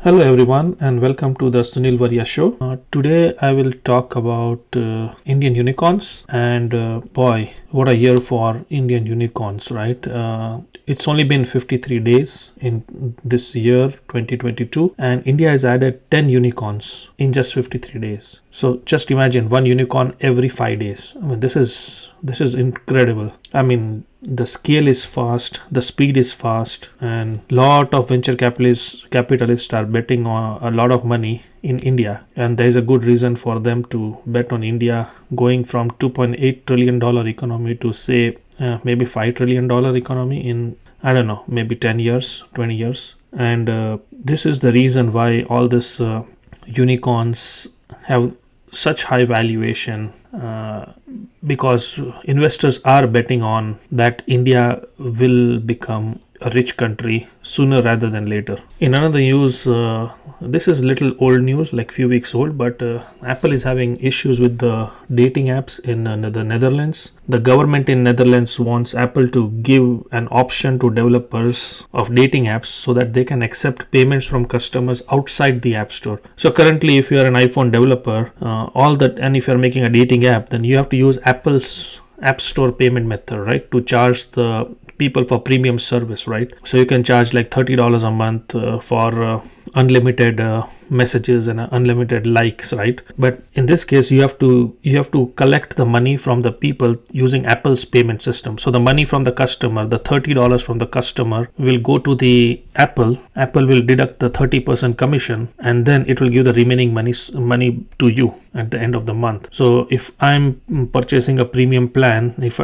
Hello everyone and welcome to the Sunil Varia show. Today I will talk about Indian unicorns and boy, what a year for Indian unicorns, right? It's only been 53 days in this year 2022 and India has added 10 unicorns in just 53 days. So just imagine one unicorn every 5 days. I mean, this is incredible. I mean, the scale is fast, the speed is fast, and lot of venture capitalists are betting on a lot of money in India, and there is a good reason for them to bet on India going from $2.8 trillion economy to say maybe $5 trillion economy in, I don't know, maybe 10 years, 20 years. And this is the reason why all this unicorns have such high valuation, because investors are betting on that India will become a rich country sooner rather than later. In another news, this is little old news, like few weeks old, but Apple is having issues with the dating apps in the Netherlands. The government in Netherlands wants Apple to give an option to developers of dating apps so that they can accept payments from customers outside the App Store. So currently, if you are an iPhone developer, and if you are making a dating app, then you have to use Apple's App Store payment method, right, to charge the people for premium service, right? So you can charge like $30 a month for unlimited messages and unlimited likes, right? But in this case, you have to collect the money from the people using Apple's payment system. So the money from the customer, the $30 from the customer, will go to the Apple. Apple will deduct the 30% commission, and then it will give the remaining money to you at the end of the month. So if I'm purchasing a premium plan, if for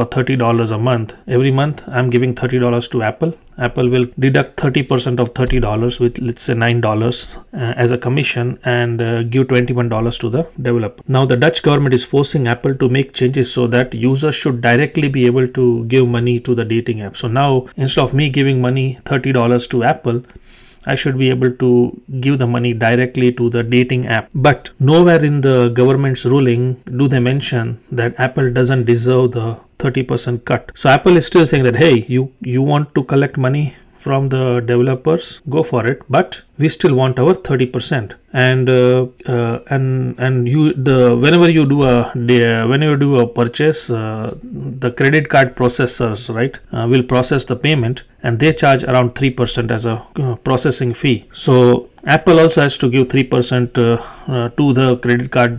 $30 a month, every month I'm giving $30 to Apple. Apple will deduct 30% of $30, with let's say $9 as a commission, and give $21 to the developer. Now the Dutch government is forcing Apple to make changes so that users should directly be able to give money to the dating app. So now instead of me giving money $30 to Apple, I should be able to give the money directly to the dating app. But nowhere in the government's ruling do they mention that Apple doesn't deserve the 30% cut. So Apple is still saying that, hey, you want to collect money from the developers, go for it, but we still want our 30%. And whenever you do a purchase, the credit card processors, right, will process the payment, and they charge around 3% as a processing fee. So Apple also has to give 3% to the credit card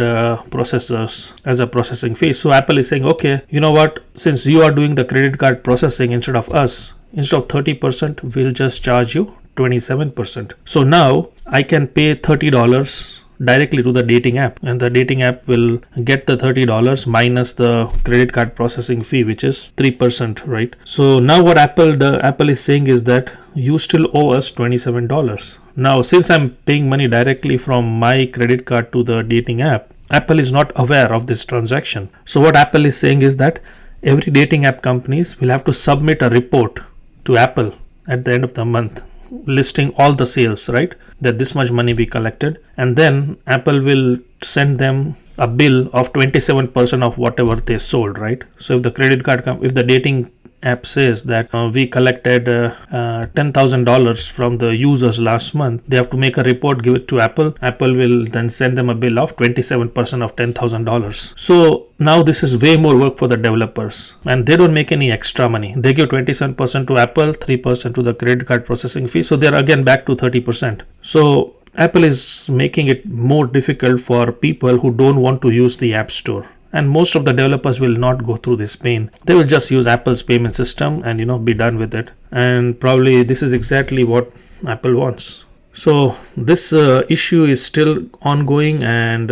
processors as a processing fee. So Apple is saying, okay, you know what, since you are doing the credit card processing instead of us, instead of 30%, we'll just charge you 27%. So now I can pay $30 directly to the dating app, and the dating app will get the $30 minus the credit card processing fee, which is 3%, right? So now what Apple is saying is that you still owe us $27. Now, since I'm paying money directly from my credit card to the dating app, Apple is not aware of this transaction. So what Apple is saying is that every dating app companies will have to submit a report to Apple at the end of the month, listing all the sales, right, that this much money we collected, and then Apple will send them a bill of 27% of whatever they sold, right? So if the credit card if the dating app says that we collected $10,000 from the users last month, they have to make a report, give it to Apple. Apple will then send them a bill of 27% of $10,000. So now this is way more work for the developers, and they don't make any extra money. They give 27% to Apple, 3% to the credit card processing fee. So they're again back to 30%. So Apple is making it more difficult for people who don't want to use the App Store. And most of the developers will not go through this pain. They will just use Apple's payment system and be done with it. And probably this is exactly what Apple wants. So this issue is still ongoing, and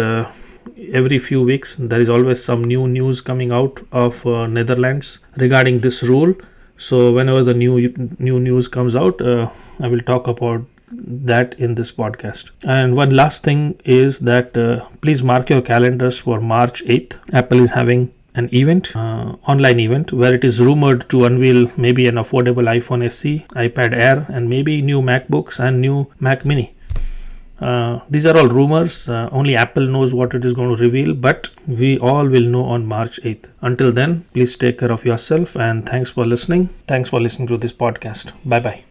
every few weeks there is always some new news coming out of Netherlands regarding this rule. So whenever the new news comes out, I will talk about that in this podcast. And one last thing is that please mark your calendars for March 8th. Apple is having an event, online event, where it is rumored to unveil maybe an affordable iPhone SE, iPad Air, and maybe new MacBooks and new Mac Mini. These are all rumors. Only Apple knows what it is going to reveal, but we all will know on March 8th. Until then, please take care of yourself, and thanks for listening. Thanks for listening to this podcast. Bye bye.